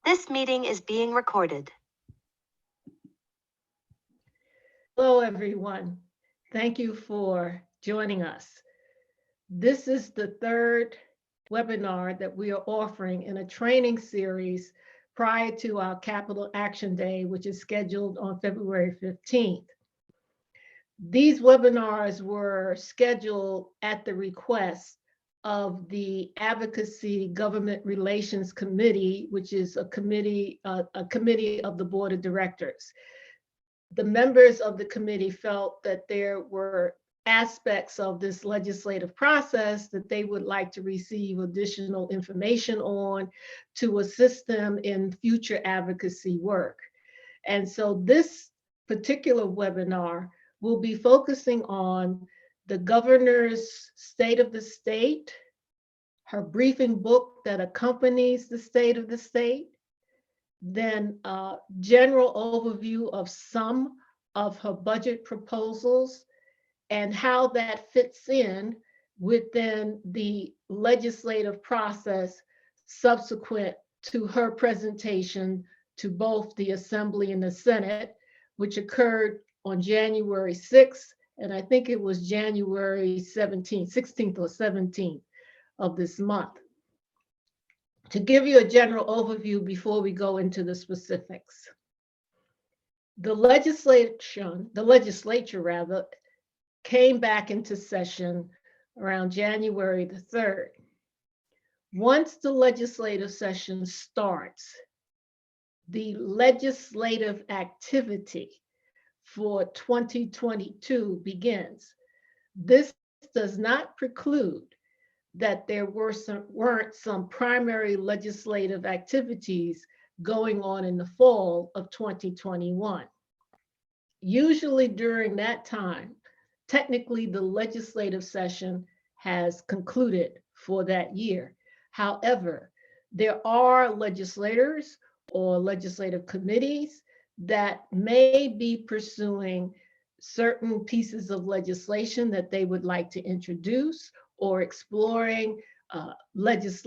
This meeting is being recorded. Hello, everyone. Thank you for joining us. This is the third webinar that we are offering in a training series prior to our Capital Action Day, which is scheduled on February 15th. These webinars were scheduled at the request of the Advocacy Government Relations Committee, which is a committee of the Board of Directors. The members of the committee felt that there were aspects of this legislative process that they would like to receive additional information on to assist them in future advocacy work. And so this particular webinar will be focusing on the governor's State of the State, her briefing book that accompanies the State of the State, then a general overview of some of her budget proposals and how that fits in within the legislative process subsequent to her presentation to both the Assembly and the Senate, which occurred on January 6th, and I think it was January 16th or 17th of this month. To give you a general overview before we go into the specifics. The legislature came back into session around January the 3rd. Once the legislative session starts, the legislative activity for 2022 begins. This does not preclude that there weren't some primary legislative activities going on in the fall of 2021. Usually during that time, technically the legislative session has concluded for that year. However, there are legislators or legislative committees that may be pursuing certain pieces of legislation that they would like to introduce or exploring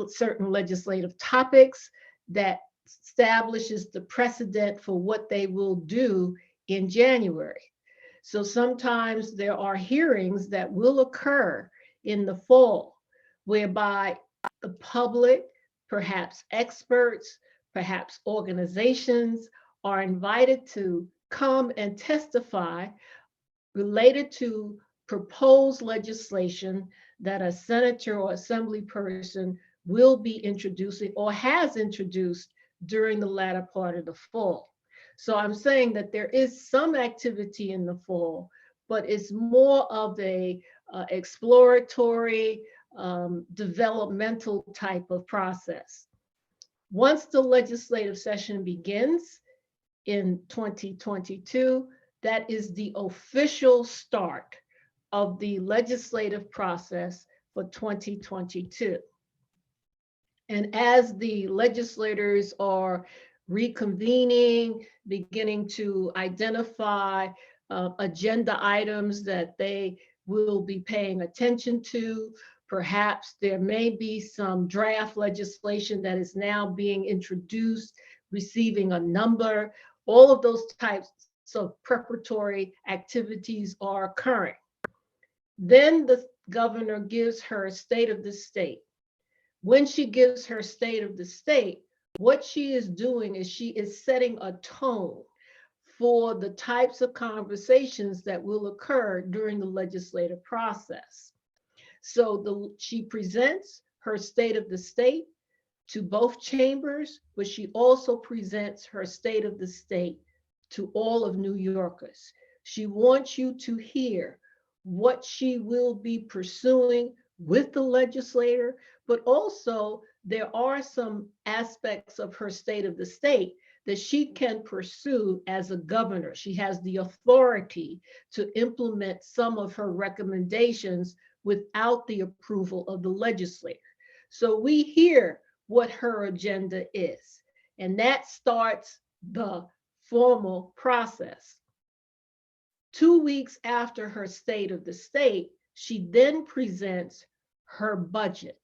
certain legislative topics that establishes the precedent for what they will do in January. So sometimes there are hearings that will occur in the fall, whereby the public, perhaps experts, perhaps organizations are invited to come and testify related to proposed legislation that a senator or assembly person will be introducing or has introduced during the latter part of the fall. So I'm saying that there is some activity in the fall, but it's more of a exploratory, developmental type of process. Once the legislative session begins in 2022, that is the official start of the legislative process for 2022. And as the legislators are reconvening, beginning to identify agenda items that they will be paying attention to, perhaps there may be some draft legislation that is now being introduced, receiving a number. All of those types of preparatory activities are occurring. Then the governor gives her State of the State. When she gives her State of the State, what she is doing is she is setting a tone for the types of conversations that will occur during the legislative process. So she presents her State of the State to both chambers, but she also presents her State of the State to all of New Yorkers. She wants you to hear what she will be pursuing with the legislator, but also there are some aspects of her State of the State that she can pursue as a governor. She has the authority to implement some of her recommendations without the approval of the legislator. So we hear what her agenda is, and that starts the formal process. 2 weeks after her State of the State, she then presents her budget.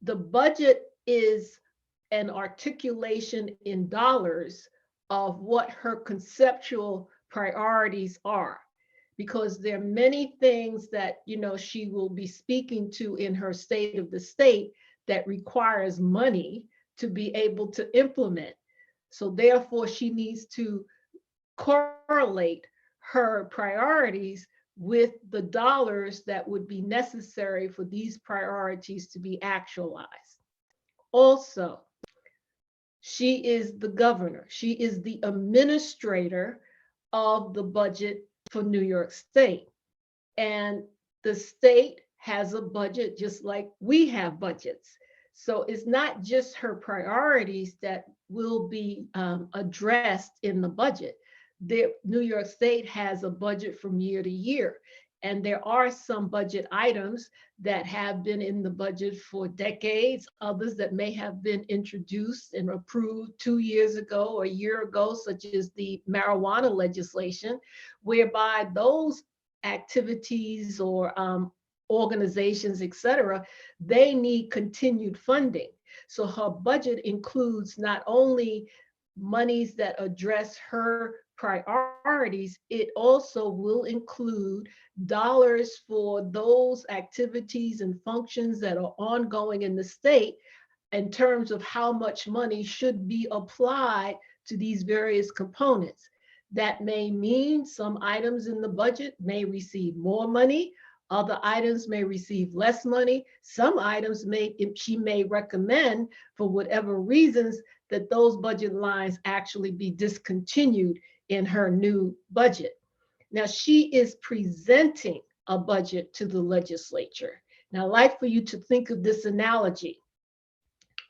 The budget is an articulation in dollars of what her conceptual priorities are, because there are many things that she will be speaking to in her state of the state that requires money to be able to implement. So therefore she needs to correlate her priorities with the dollars that would be necessary for these priorities to be actualized. Also, she is the governor. She is the administrator of the budget for New York State. And the state has a budget just like we have budgets. So it's not just her priorities that will be addressed in the budget. New York State has a budget from year to year. And there are some budget items that have been in the budget for decades, others that may have been introduced and approved 2 years ago or a year ago, such as the marijuana legislation, whereby those activities or organizations, et cetera, they need continued funding. So her budget includes not only monies that address her priorities, it also will include dollars for those activities and functions that are ongoing in the state in terms of how much money should be applied to these various components. That may mean some items in the budget may receive more money, other items may receive less money. Some items she may recommend, for whatever reasons, that those budget lines actually be discontinued in her new budget. Now, she is presenting a budget to the legislature. Now, I'd like for you to think of this analogy.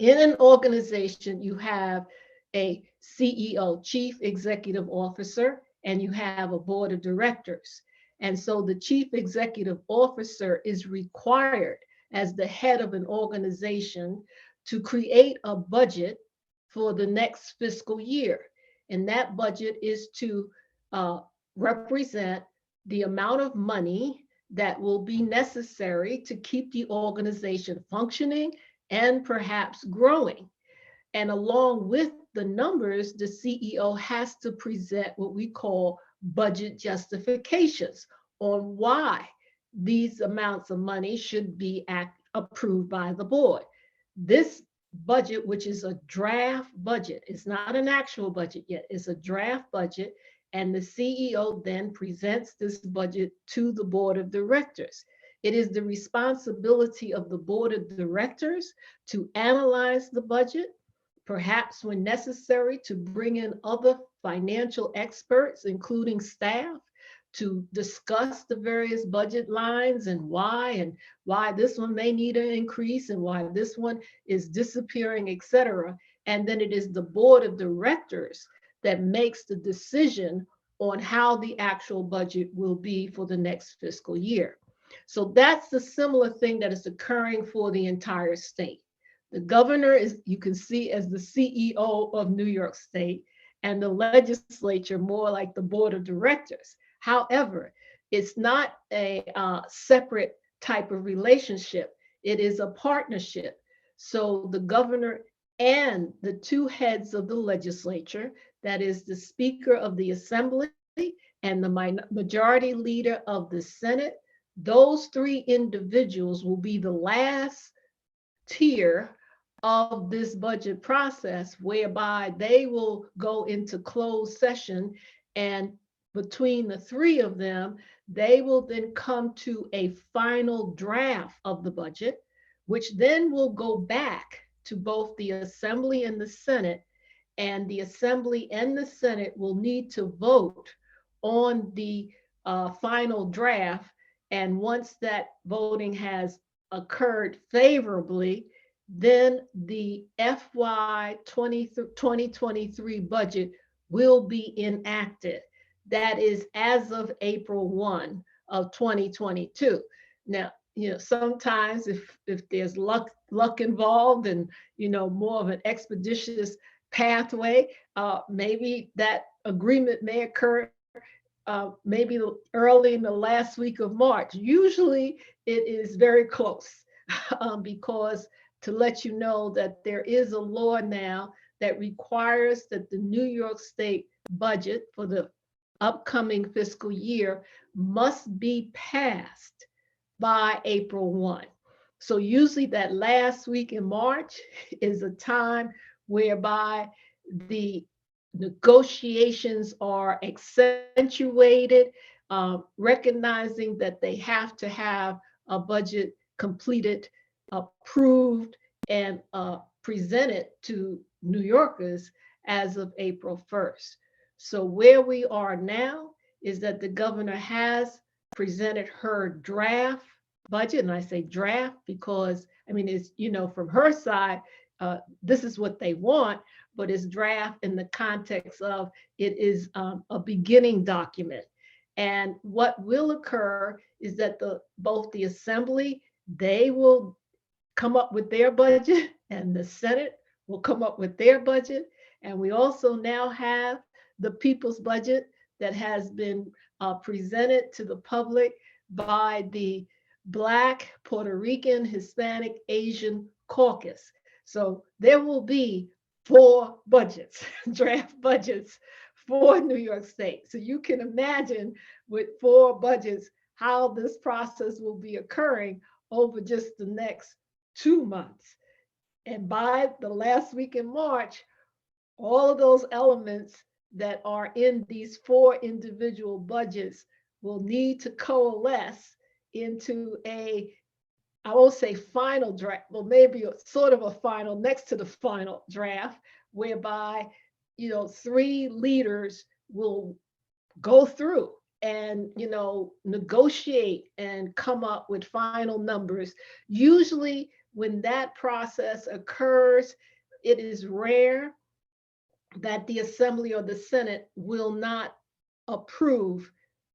In an organization, you have a CEO, Chief Executive Officer, and you have a board of directors. And so the Chief Executive Officer is required as the head of an organization to create a budget for the next fiscal year. And that budget is to represent the amount of money that will be necessary to keep the organization functioning and perhaps growing. And along with the numbers, the CEO has to present what we call budget justifications on why these amounts of money should be approved by the board. This budget, which is a draft budget, it's not an actual budget yet, it's a draft budget, and the CEO then presents this budget to the board of directors. It is the responsibility of the board of directors to analyze the budget, perhaps when necessary, to bring in other financial experts, including staff, to discuss the various budget lines and why this one may need an increase and why this one is disappearing, et cetera. And then it is the board of directors that makes the decision on how the actual budget will be for the next fiscal year. So that's the similar thing that is occurring for the entire state. The governor is, you can see, as the CEO of New York State, and the legislature more like the board of directors. However, it's not a separate type of relationship. It is a partnership. So the governor and the two heads of the legislature, that is the Speaker of the Assembly and the majority leader of the Senate, those three individuals will be the last tier of this budget process, whereby they will go into closed session, and between the three of them, they will then come to a final draft of the budget, which then will go back to both the Assembly and the Senate, and the Assembly and the Senate will need to vote on the final draft. And once that voting has occurred favorably, then the FY 2023 budget will be enacted. That is as of April 1 of 2022. Now, sometimes if there's luck involved and, more of an expeditious pathway, maybe that agreement may occur maybe early in the last week of March. Usually it is very close because to let you know that there is a law now that requires that the New York State budget for the upcoming fiscal year must be passed by April 1. So usually that last week in March is a time whereby the negotiations are accentuated, recognizing that they have to have a budget completed, approved, and presented to New Yorkers as of April 1st. So where we are now is that the governor has presented her draft budget, and I say draft because, I mean, it's, from her side, this is what they want, but it's draft in the context of it is a beginning document. And what will occur is that both the Assembly, they will come up with their budget, and the Senate will come up with their budget. And we also now have the people's budget that has been presented to the public by the Black, Puerto Rican, Hispanic, Asian caucus. So there will be 4 budgets, draft budgets for New York State. So you can imagine with 4 budgets, how this process will be occurring over just the next 2 months. And by the last week in March, all of those elements that are in these 4 individual budgets will need to coalesce into I won't say final draft, well, maybe sort of a final next to the final draft, whereby, 3 leaders will go through and, negotiate and come up with final numbers. Usually when that process occurs, it is rare that the Assembly or the Senate will not approve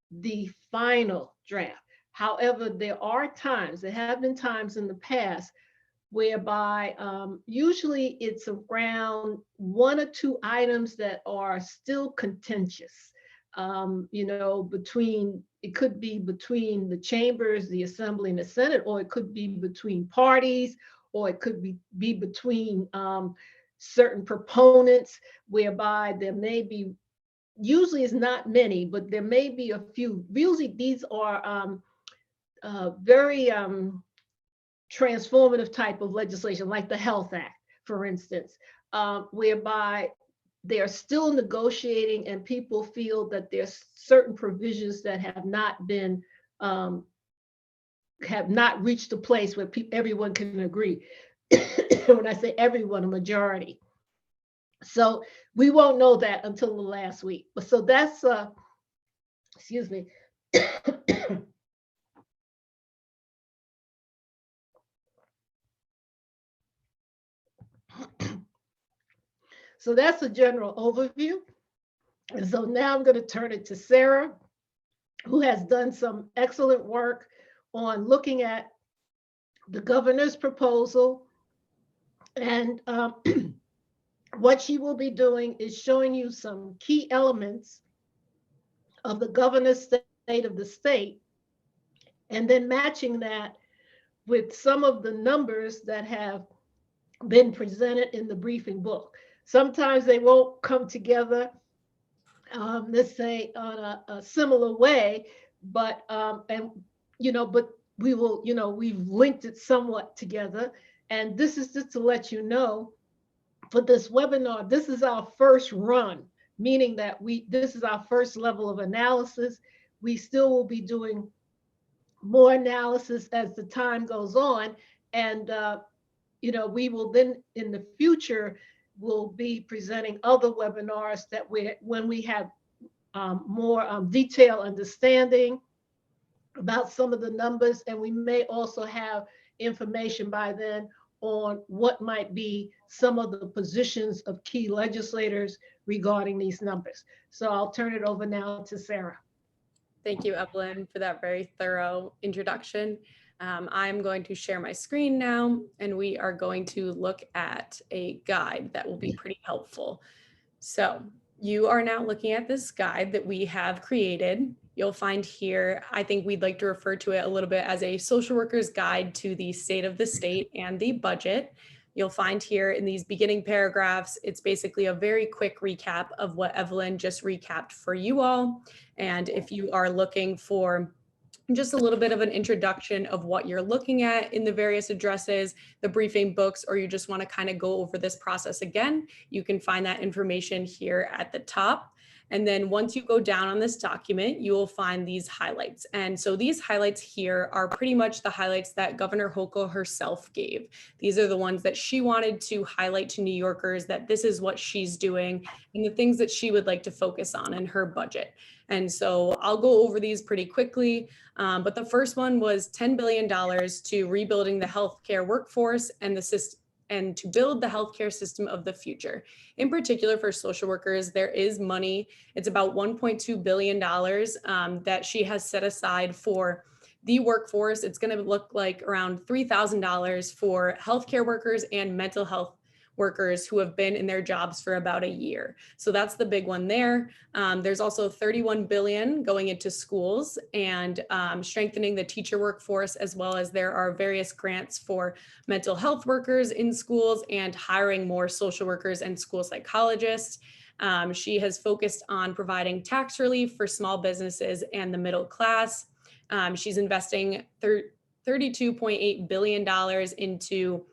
the final draft. However, there have been times in the past whereby usually it's around 1 or 2 items that are still contentious. It could be between the chambers, the Assembly and the Senate, or it could be between parties, or it could be between certain proponents, whereby there may be, usually it's not many, but there may be a few. Usually these are very transformative type of legislation, like the Health Act, for instance, whereby they are still negotiating and people feel that there's certain provisions that have not been, have not reached a place where everyone can agree. When I say everyone, a majority. So we won't know that until the last week. So that's, excuse me. So that's a general overview. And so now I'm going to turn it to Sarah, who has done some excellent work on looking at the governor's proposal. And what she will be doing is showing you some key elements of the governor's state of the state, and then matching that with some of the numbers that have been presented in the briefing book. Sometimes they won't come together, let's say on a similar way, but but we will, we've linked it somewhat together. And this is just to let you know, for this webinar, this is our first run, meaning that this is our first level of analysis. We still will be doing more analysis as the time goes on. And, we will then in the future, will be presenting other webinars that when we have more detailed understanding about some of the numbers, and we may also have information by then on what might be some of the positions of key legislators regarding these numbers. So I'll turn it over now to Sarah. Thank you, Evelyn, for that very thorough introduction. I'm going to share my screen now, and we are going to look at a guide that will be pretty helpful. So you are now looking at this guide that we have created. you'll find here, I think we'd like to refer to it a little bit as a social worker's guide to the state of the state and the budget. You'll find here in these beginning paragraphs, it's basically a very quick recap of what Evelyn just recapped for you all. And if you are looking for just a little bit of an introduction of what you're looking at in the various addresses, the briefing books, or you just want to kind of go over this process again, you can find that information here at the top. And then once you go down on this document, you will find these highlights. And so these highlights here are pretty much the highlights that Governor Hochul herself gave. These are the ones that she wanted to highlight to New Yorkers, that this is what she's doing and the things that she would like to focus on in her budget. And so I'll go over these pretty quickly. But the first one was $10 billion to rebuilding the healthcare workforce and the system, and to build the healthcare system of the future. In particular for social workers, there is money. It's about $1.2 billion that she has set aside for the workforce. It's going to look like around $3,000 for healthcare workers and mental health workers who have been in their jobs for about a year. So that's the big one there. There's also $31 billion going into schools and strengthening the teacher workforce, as well as there are various grants for mental health workers in schools and hiring more social workers and school psychologists. She has focused on providing tax relief for small businesses and the middle class. She's investing $32.8 billion into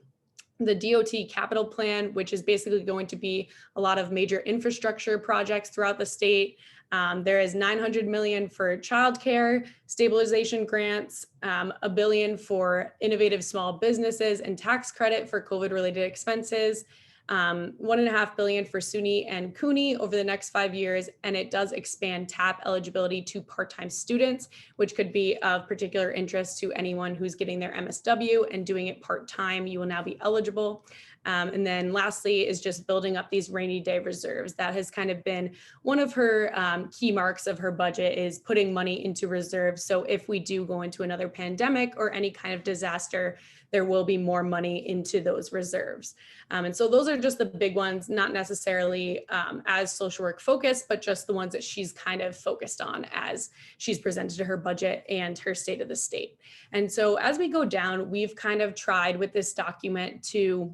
the DOT capital plan, which is basically going to be a lot of major infrastructure projects throughout the state. There is $900 million for childcare, stabilization grants, $1 billion for innovative small businesses and tax credit for COVID-related expenses, $1.5 billion for SUNY and CUNY over the next 5 years, and it does expand TAP eligibility to part-time students, which could be of particular interest to anyone who's getting their MSW and doing it part-time. You will now be eligible. And then lastly is just building up these rainy day reserves. That has kind of been one of her key marks of her budget, is putting money into reserves. So if we do go into another pandemic or any kind of disaster, there will be more money into those reserves. And so those are just the big ones, not necessarily as social work focused, but just the ones that she's kind of focused on as she's presented to her budget and her state of the state. And so as we go down, we've kind of tried with this document to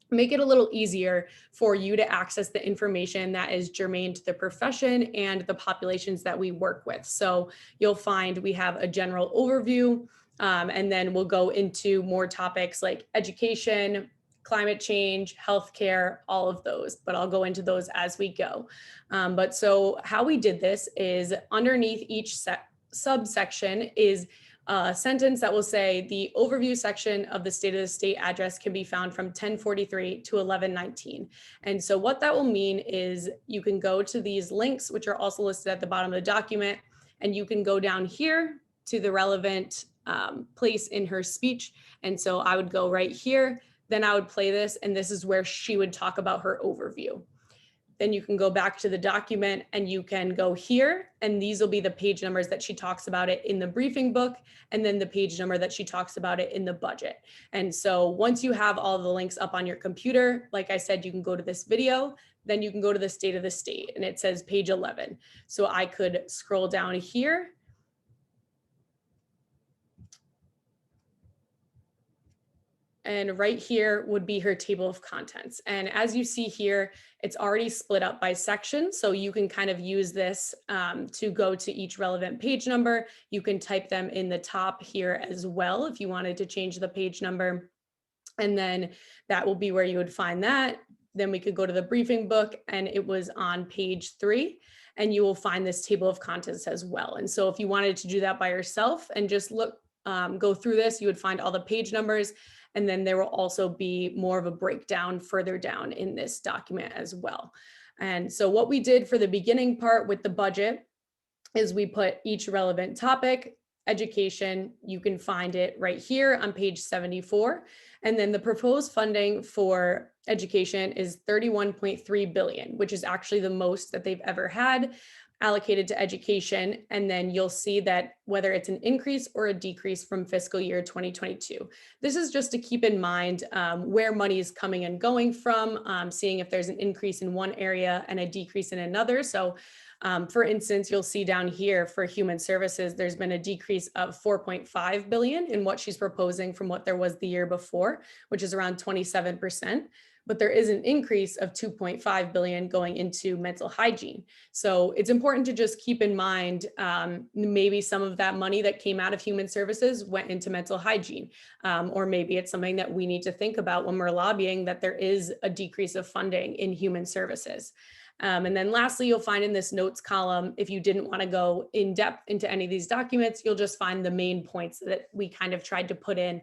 make it a little easier for you to access the information that is germane to the profession and the populations that we work with. So you'll find we have a general overview, and then we'll go into more topics like education, climate change, healthcare, all of those, but I'll go into those as we go. But so how we did this is underneath each subsection is a sentence that will say the overview section of the state of the state address can be found from 1043 to 1119. And so what that will mean is you can go to these links, which are also listed at the bottom of the document, and you can go down here to the relevant place in her speech. And so I would go right here, then I would play this, and this is where she would talk about her overview. Then you can go back to the document and you can go here, and these will be the page numbers that she talks about it in the briefing book, and then the page number that she talks about it in the budget. And so once you have all the links up on your computer, like I said, you can go to this video, then you can go to the state of the state, and it says page 11. So I could scroll down here. And right here would be her table of contents. And as you see here, it's already split up by section. So you can kind of use this to go to each relevant page number. You can type them in the top here as well if you wanted to change the page number. And then that will be where you would find that. Then we could go to the briefing book, and it was on page 3. And you will find this table of contents as well. And so if you wanted to do that by yourself and just go through this, you would find all the page numbers. And then there will also be more of a breakdown further down in this document as well. And so what we did for the beginning part with the budget is we put each relevant topic. Education, you can find it right here on page 74. And then the proposed funding for education is $31.3 billion, which is actually the most that they've ever had. allocated to education. And then you'll see that whether it's an increase or a decrease from fiscal year 2022. This is just to keep in mind where money is coming and going from, seeing if there's an increase in one area and a decrease in another. So for instance, you'll see down here for human services, there's been a decrease of 4.5 billion in what she's proposing from what there was the year before, which is around 27%. But there is an increase of 2.5 billion going into mental hygiene. So it's important to just keep in mind, maybe some of that money that came out of human services went into mental hygiene, or maybe it's something that we need to think about when we're lobbying, that there is a decrease of funding in human services. And then lastly, you'll find in this notes column, if you didn't want to go in depth into any of these documents, you'll just find the main points that we kind of tried to put in.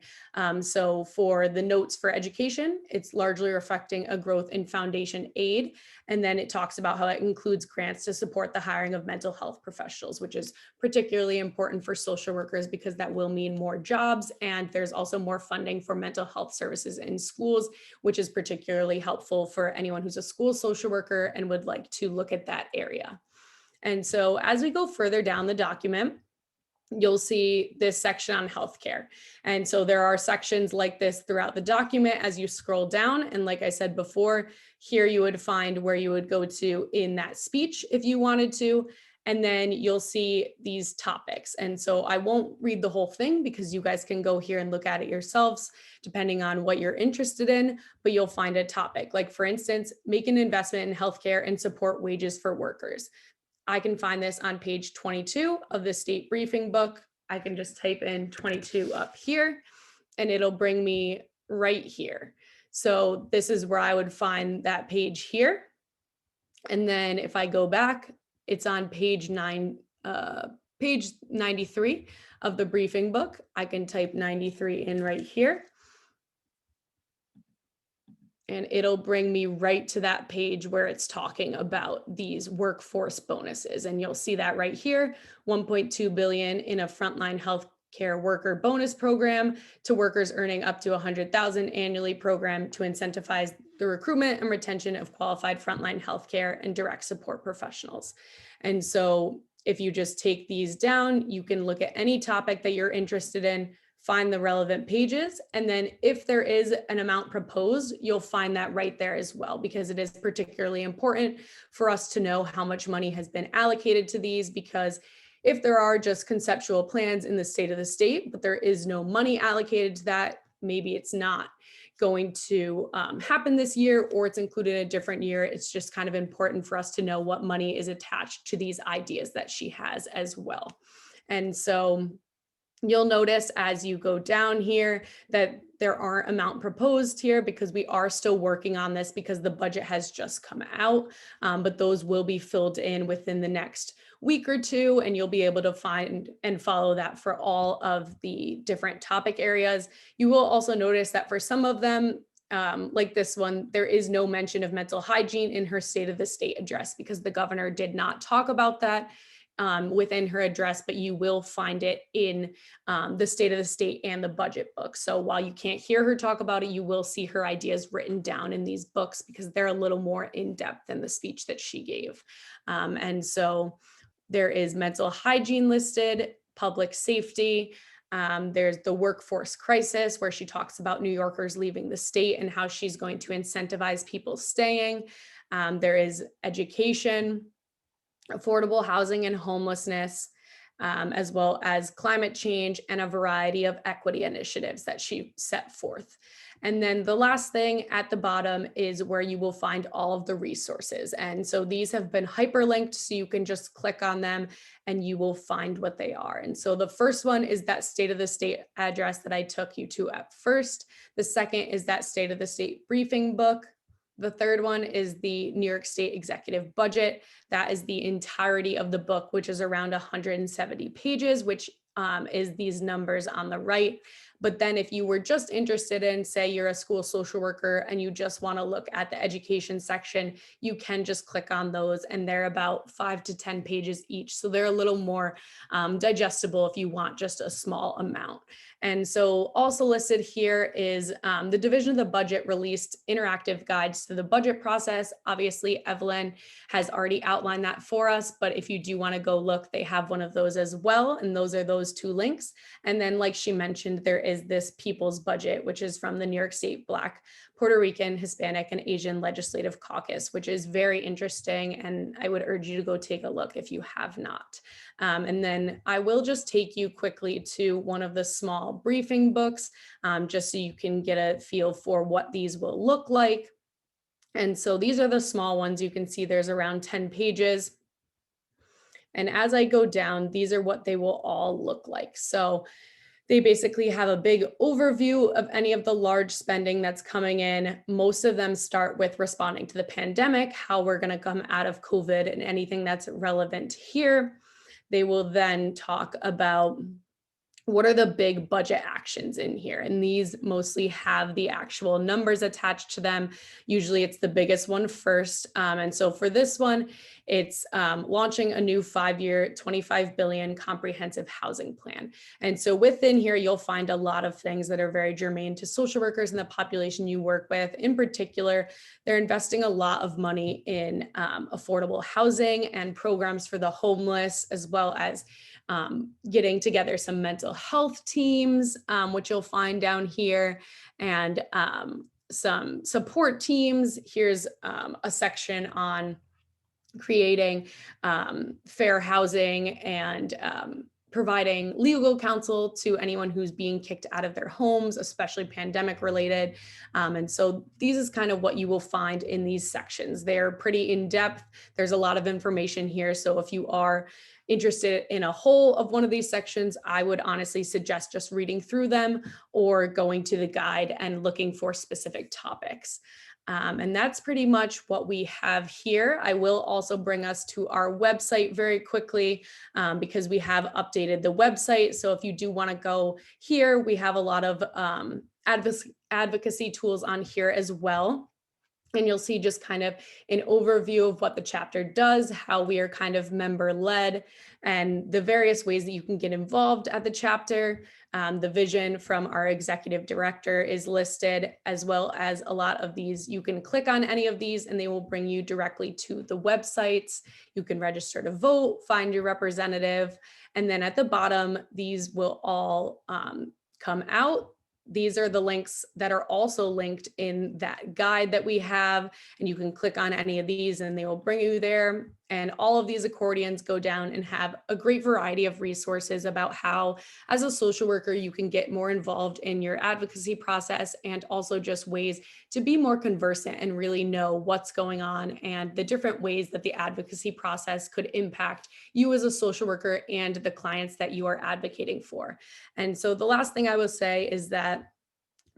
So for the notes for education, it's largely reflecting a growth in foundation aid. And then it talks about how it includes grants to support the hiring of mental health professionals, which is particularly important for social workers because that will mean more jobs. And there's also more funding for mental health services in schools, which is particularly helpful for anyone who's a school social worker and would like to look at that area. And so as we go further down the document, you'll see this section on healthcare. And so there are sections like this throughout the document as you scroll down. And like I said before, here you would find where you would go to in that speech if you wanted to. And then you'll see these topics. And so I won't read the whole thing because you guys can go here and look at it yourselves, depending on what you're interested in, but you'll find a topic. Like for instance, make an investment in healthcare and support wages for workers. I can find this on page 22 of the state briefing book. I can just type in 22 up here and it'll bring me right here. So this is where I would find that page here. And then if I go back, it's on page 93 of the briefing book. I can type 93 in right here. And it'll bring me right to that page where it's talking about these workforce bonuses. And you'll see that right here, 1.2 billion in a frontline healthcare worker bonus program to workers earning up to 100,000 annually program to incentivize the recruitment and retention of qualified frontline healthcare and direct support professionals. And so if you just take these down, you can look at any topic that you're interested in, find the relevant pages. And then if there is an amount proposed, you'll find that right there as well, because it is particularly important for us to know how much money has been allocated to these, because if there are just conceptual plans in the state of the state, but there is no money allocated to that, maybe it's not going to happen this year, or it's included in a different year. It's just kind of important for us to know what money is attached to these ideas that she has as well. And so you'll notice as you go down here that there aren't amount proposed here because we are still working on this because the budget has just come out, but those will be filled in within the next week or two, and you'll be able to find and follow that for all of the different topic areas. You will also notice that for some of them, like this one, there is no mention of mental hygiene in her State of the State address because the governor did not talk about that within her address, but you will find it in the State of the State and the budget book. So while you can't hear her talk about it, you will see her ideas written down in these books because they're a little more in depth than the speech that she gave. And so there is mental hygiene listed, public safety. There's the workforce crisis where she talks about New Yorkers leaving the state and how she's going to incentivize people staying. There is education, affordable housing and homelessness, as well as climate change and a variety of equity initiatives that she set forth. And then the last thing at the bottom is where you will find all of the resources. And so these have been hyperlinked, so you can just click on them and you will find what they are. And so the first one is that State of the State address that I took you to at first. The second is that State of the State briefing book. The third one is the New York State Executive Budget. That is the entirety of the book, which is around 170 pages, which is these numbers on the right. But then if you were just interested in, say you're a school social worker and you just want to look at the education section, you can just click on those, and they're about 5 to 10 pages each. So they're a little more digestible if you want just a small amount. And so also listed here is the Division of the Budget released interactive guides to the budget process. Obviously, Evelyn has already outlined that for us, but if you do want to go look, they have one of those as well. And those are those 2 links. And then, like she mentioned, there is this People's Budget, which is from the New York State Black, Puerto Rican, Hispanic, and Asian Legislative Caucus, which is very interesting. And I would urge you to go take a look if you have not. And then I will just take you quickly to one of the small briefing books, just so you can get a feel for what these will look like. And so these are the small ones. You can see there's around 10 pages. And as I go down, these are what they will all look like. So they basically have a big overview of any of the large spending that's coming in. Most of them start with responding to the pandemic, how we're going to come out of COVID, and anything that's relevant here. They will then talk about what are the big budget actions in here? And these mostly have the actual numbers attached to them. Usually it's the biggest one first. And so for this one, it's launching a new 5-year, $25 billion comprehensive housing plan. And so within here, you'll find a lot of things that are very germane to social workers and the population you work with. In particular, they're investing a lot of money in affordable housing and programs for the homeless, as well as getting together some mental health teams, which you'll find down here, and some support teams. Here's a section on creating fair housing and providing legal counsel to anyone who's being kicked out of their homes, especially pandemic related. And so these is kind of what you will find in these sections. They're pretty in depth. There's a lot of information here. So if you are interested in a whole of one of these sections, I would honestly suggest just reading through them or going to the guide and looking for specific topics. And that's pretty much what we have here. I will also bring us to our website very quickly because we have updated the website. So if you do want to go here, we have a lot of advocacy tools on here as well. And you'll see just kind of an overview of what the chapter does, how we are kind of member led, and the various ways that you can get involved at the chapter. The vision from our executive director is listed, as well as a lot of these. You can click on any of these and they will bring you directly to the websites. You can register to vote, find your representative. And then at the bottom, these will all come out. These are the links that are also linked in that guide that we have, and you can click on any of these and they will bring you there. And all of these accordions go down and have a great variety of resources about how, as a social worker, you can get more involved in your advocacy process, and also just ways to be more conversant and really know what's going on and the different ways that the advocacy process could impact you as a social worker and the clients that you are advocating for. And so the last thing I will say is that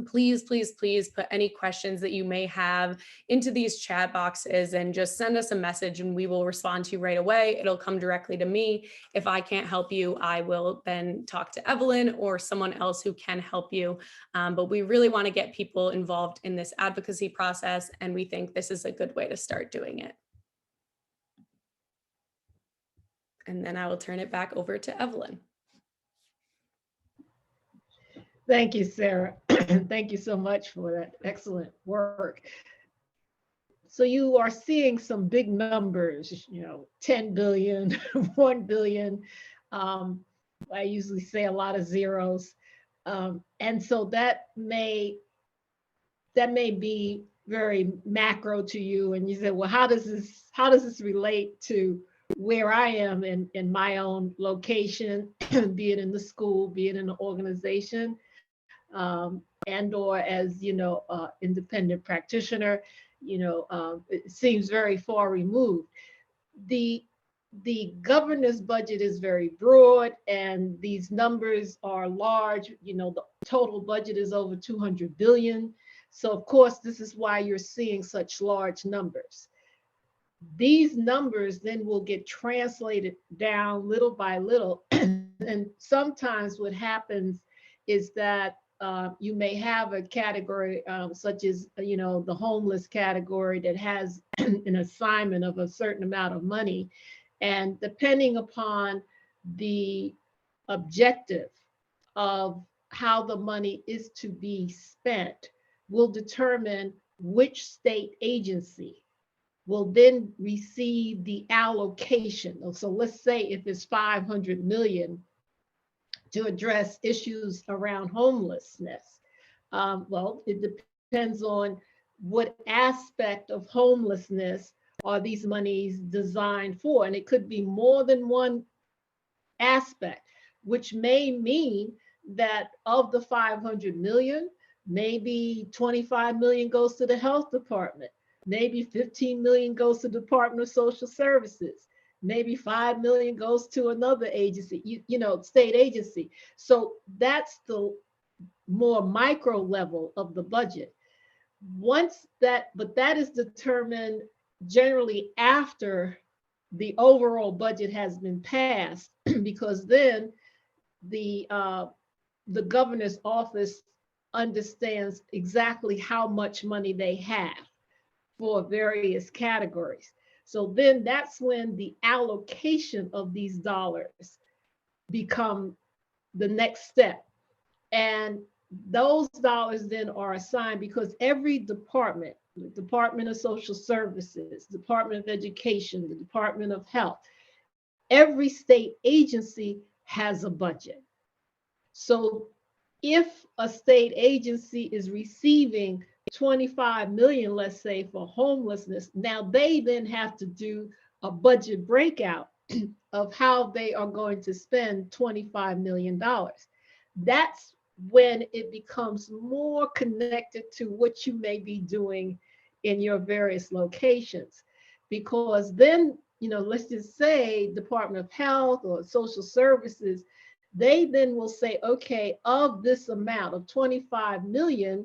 please, please, please put any questions that you may have into these chat boxes and just send us a message and we will respond to you right away. It'll come directly to me. If I can't help you, I will then talk to Evelyn or someone else who can help you. But we really want to get people involved in this advocacy process, and we think this is a good way to start doing it. And then I will turn it back over to Evelyn. Thank you, Sarah. Thank you so much for that excellent work. So you are seeing some big numbers, 10 billion, 1 billion. I usually say a lot of zeros. And so that may be very macro to you. And you say, well, how does this relate to where I am in my own location, be it in the school, be it in the organization, and or as independent practitioner, it seems very far removed. The governor's budget is very broad, and these numbers are large. The total budget is over 200 billion. So of course, this is why you're seeing such large numbers. These numbers then will get translated down little by little. And sometimes what happens is that you may have a category such as, the homeless category that has an assignment of a certain amount of money. And depending upon the objective of how the money is to be spent will determine which state agency will then receive the allocation. So let's say if it's 500 million to address issues around homelessness. Well, it depends on what aspect of homelessness are these monies designed for. And it could be more than one aspect, which may mean that of the 500 million, maybe 25 million goes to the health department, maybe 15 million goes to the Department of Social Services, maybe 5 million goes to another agency, state agency. So that's the more micro level of the budget. But that is determined generally after the overall budget has been passed, because then the governor's office understands exactly how much money they have for various categories. So then that's when the allocation of these dollars become the next step. And those dollars then are assigned because every department, the Department of Social Services, Department of Education, the Department of Health, every state agency has a budget. So if a state agency is receiving 25 million, let's say, for homelessness, now they then have to do a budget breakout of how they are going to spend $25 million. That's when it becomes more connected to what you may be doing in your various locations. Because then, let's just say Department of Health or Social Services, they then will say, okay, of this amount of 25 million,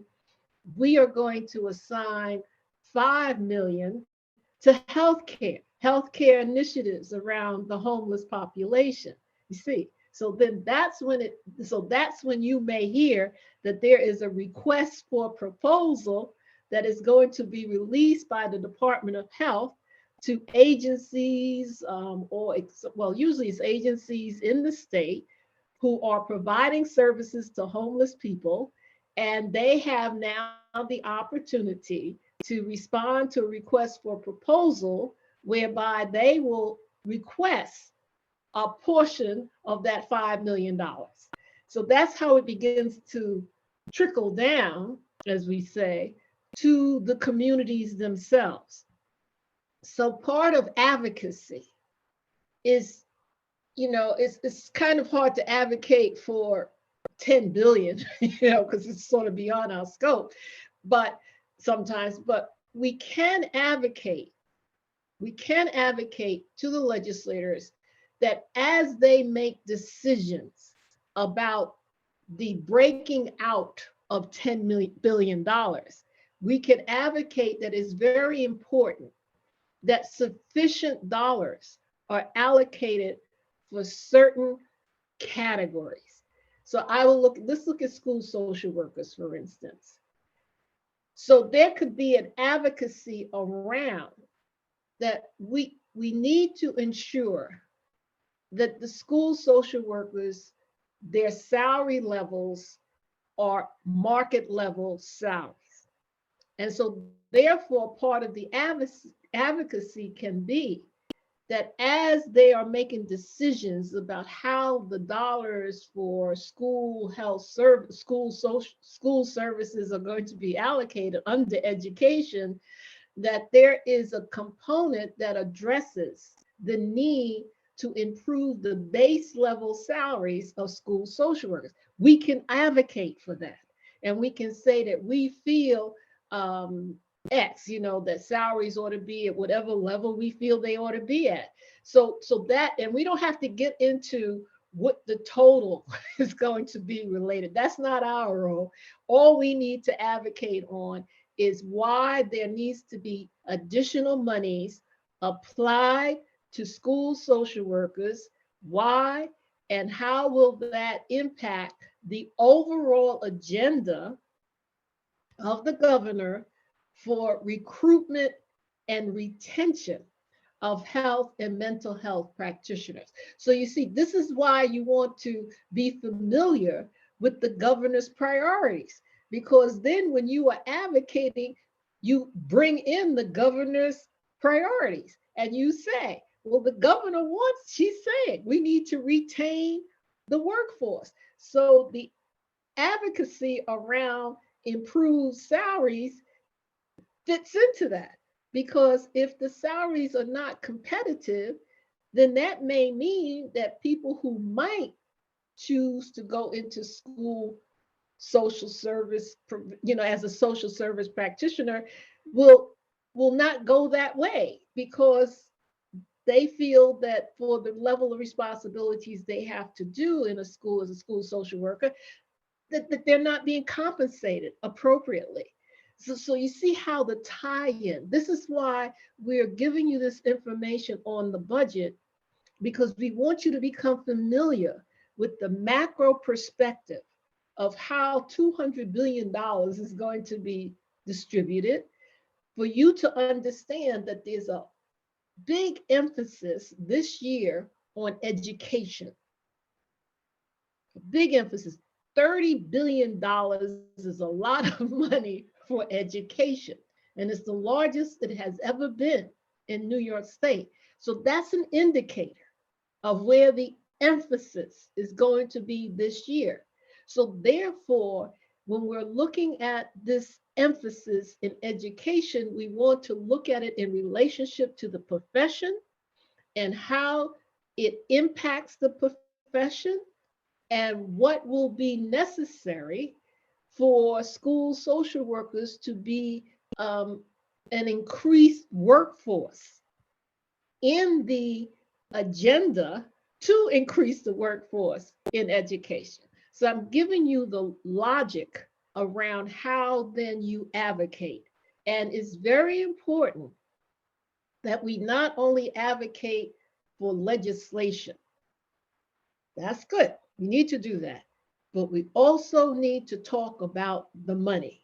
we are going to assign 5 million to healthcare initiatives around the homeless population. You see, so that's when you may hear that there is a request for proposal that is going to be released by the Department of Health to agencies, usually it's agencies in the state who are providing services to homeless people, and they have now the opportunity to respond to a request for proposal whereby they will request a portion of that $5 million. So that's how it begins to trickle down, as we say, to the communities themselves. So part of advocacy is, it's kind of hard to advocate for 10 billion, because it's sort of beyond our scope, but we can advocate to the legislators that as they make decisions about the breaking out of $10 billion, we can advocate that it's very important that sufficient dollars are allocated for certain categories. So let's look at school social workers, for instance. So there could be an advocacy around that we need to ensure that the school social workers, their salary levels are market level salaries. And so therefore part of the advocacy can be that as they are making decisions about how the dollars for school services are going to be allocated under education, that there is a component that addresses the need to improve the base level salaries of school social workers. We can advocate for that. And we can say that we feel X, that salaries ought to be at whatever level we feel they ought to be at. So that, and we don't have to get into what the total is going to be related. That's not our role. All we need to advocate on is why there needs to be additional monies applied to school social workers. Why? And how will that impact the overall agenda of the governor for recruitment and retention of health and mental health practitioners? So you see, this is why you want to be familiar with the governor's priorities, because then when you are advocating, you bring in the governor's priorities and you say, well, the governor wants, she's saying we need to retain the workforce. So the advocacy around improved salaries fits into that, because if the salaries are not competitive, then that may mean that people who might choose to go into school social service, as a social service practitioner, will not go that way, because they feel that for the level of responsibilities they have to do in a school as a school social worker, that they're not being compensated appropriately. So you see how the tie-in, this is why we're giving you this information on the budget, because we want you to become familiar with the macro perspective of how $200 billion is going to be distributed, for you to understand that there's a big emphasis this year on education. A big emphasis. $30 billion is a lot of money for education, and it's the largest it has ever been in New York State. So that's an indicator of where the emphasis is going to be this year. So therefore, when we're looking at this emphasis in education, we want to look at it in relationship to the profession and how it impacts the profession and what will be necessary for school social workers to be an increased workforce in the agenda to increase the workforce in education. So I'm giving you the logic around how then you advocate. And it's very important that we not only advocate for legislation. That's good. We need to do that. But we also need to talk about the money,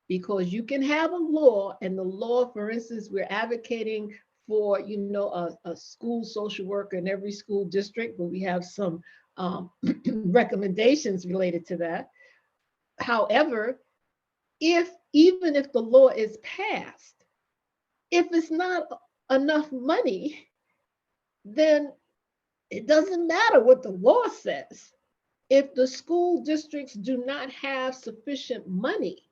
because you can have a law, and the law, for instance, we're advocating for, a school social worker in every school district, but we have some recommendations related to that. However, even if the law is passed, if it's not enough money, then it doesn't matter what the law says. If the school districts do not have sufficient money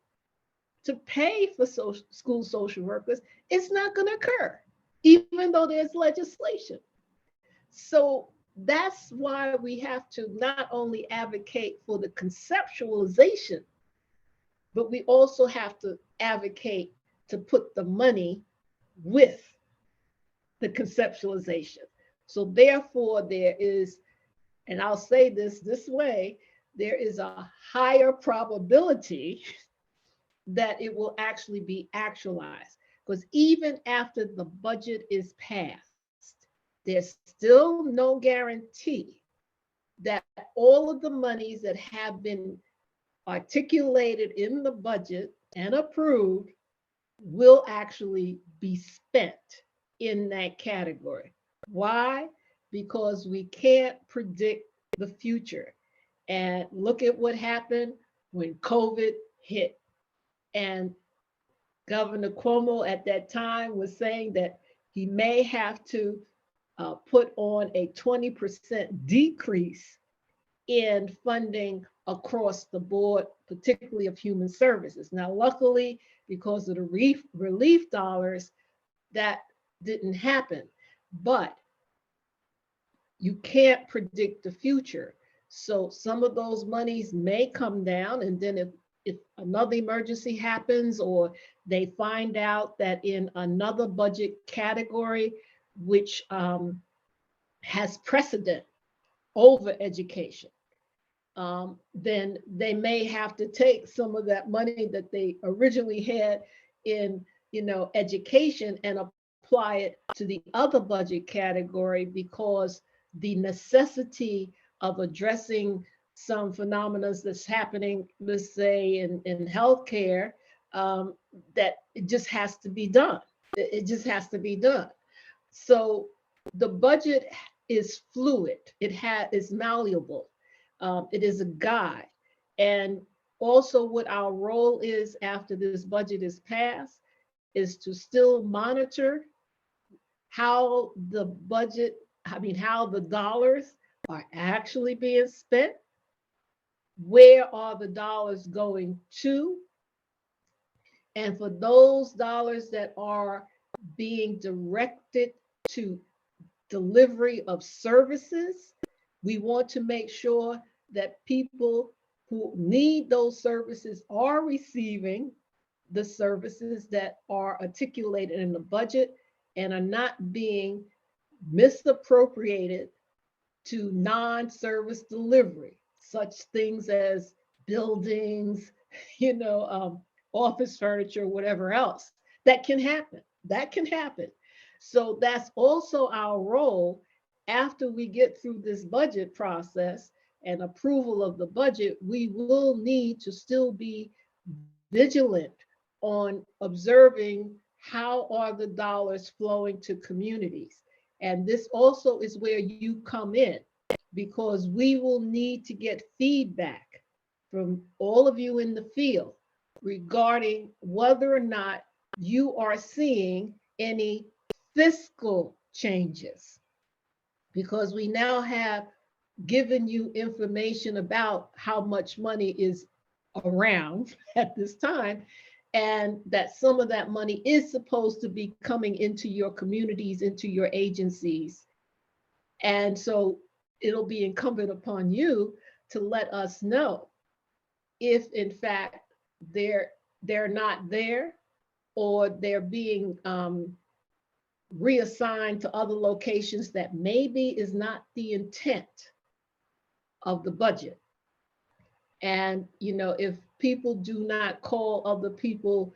to pay for school social workers, it's not going to occur, even though there's legislation. So that's why we have to not only advocate for the conceptualization, but we also have to advocate to put the money with the conceptualization. So therefore, there is, and I'll say this way, there is a higher probability that it will actually be actualized. Because even after the budget is passed, there's still no guarantee that all of the monies that have been articulated in the budget and approved will actually be spent in that category. Why? Because we can't predict the future. And look at what happened when COVID hit. And Governor Cuomo at that time was saying that he may have to put on a 20% decrease in funding across the board, particularly of human services. Now, luckily, because of the relief dollars, that didn't happen. But you can't predict the future. So some of those monies may come down, and then if another emergency happens, or they find out that in another budget category, which has precedent over education, then they may have to take some of that money that they originally had in, education and apply it to the other budget category, because the necessity of addressing some phenomena that's happening, let's say in healthcare, that it just has to be done. It just has to be done. So the budget is fluid. Is malleable. It is a guide. And also what our role is after this budget is passed is to still monitor how the budget, how the dollars are actually being spent. Where are the dollars going to? And for those dollars that are being directed to delivery of services, we want to make sure that people who need those services are receiving the services that are articulated in the budget and are not being misappropriated to non-service delivery, such things as buildings, office furniture, whatever else. That can happen. That can happen. So that's also our role after we get through this budget process and approval of the budget. We will need to still be vigilant on observing how are the dollars flowing to communities. And this also is where you come in, because we will need to get feedback from all of you in the field regarding whether or not you are seeing any fiscal changes, because we now have given you information about how much money is around at this time, and that some of that money is supposed to be coming into your communities, into your agencies. And so it'll be incumbent upon you to let us know if in fact they're not there, or they're being reassigned to other locations that maybe is not the intent of the budget. And if people do not call other people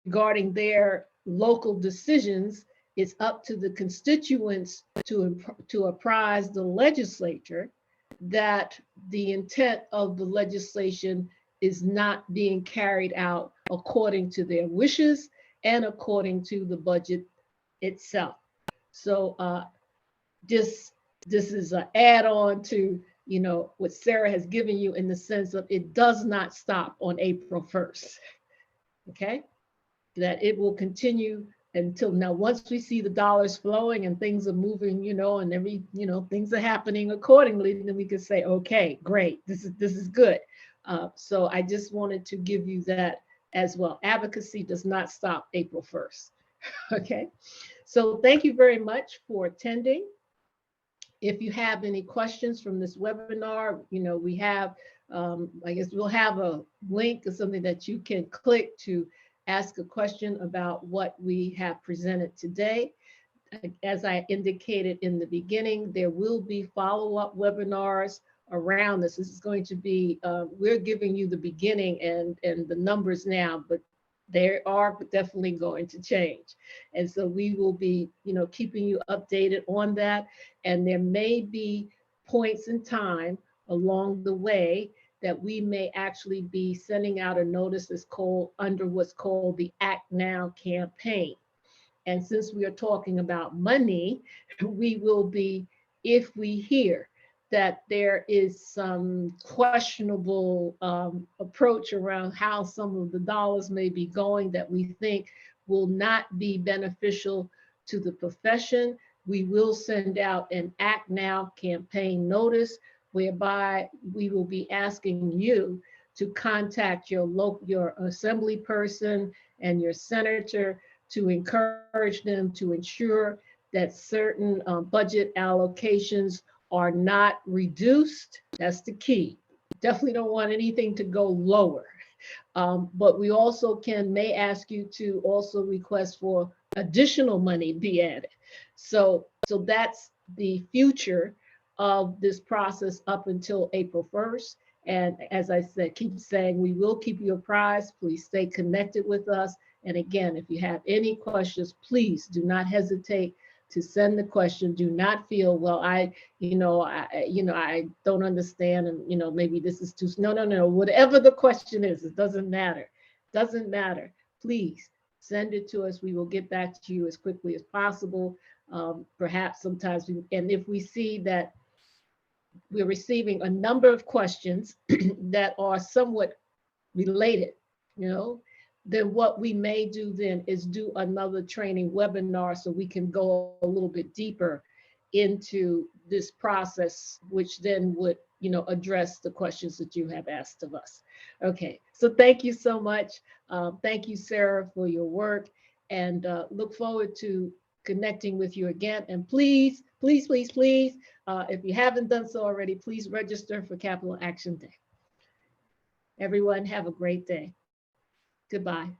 regarding their local decisions, it's up to the constituents to apprise the legislature that the intent of the legislation is not being carried out according to their wishes and according to the budget itself. So this is an add-on to what Sarah has given you, in the sense of it does not stop on April 1st. Okay, that it will continue until now. Once we see the dollars flowing and things are moving, and things are happening accordingly, then we can say, okay, great, this is good. So I just wanted to give you that as well. Advocacy does not stop April 1st. Okay, so thank you very much for attending. If you have any questions from this webinar, we have, I guess we'll have a link or something that you can click to ask a question about what we have presented today. As I indicated in the beginning, there will be follow-up webinars around this. This is going to be, we're giving you the beginning and the numbers now, but they are definitely going to change. And so we will be, keeping you updated on that. And there may be points in time along the way that we may actually be sending out a notice that's called under what's called the Act Now campaign. And since we are talking about money, we will be, if we hear that there is some questionable approach around how some of the dollars may be going that we think will not be beneficial to the profession, we will send out an Act Now campaign notice, whereby we will be asking you to contact your assembly person and your senator to encourage them to ensure that certain budget allocations are not reduced. That's the key. Definitely don't want anything to go lower. But we also may ask you to also request for additional money be added. So that's the future of this process up until April 1st. And as I said, keep saying, we will keep you apprised. Please stay connected with us. And again, if you have any questions, please do not hesitate to send the question. Do not feel, well, I don't understand, and maybe this is too. No. Whatever the question is, it doesn't matter. Doesn't matter. Please send it to us. We will get back to you as quickly as possible. Perhaps sometimes, and if we see that we're receiving a number of questions that are somewhat related, then what we may do then is do another training webinar so we can go a little bit deeper into this process, which then would, address the questions that you have asked of us. Okay, so thank you so much. Thank you, Sarah, for your work, and look forward to connecting with you again. And please, if you haven't done so already, please register for Capital Action Day. Everyone, have a great day. Goodbye.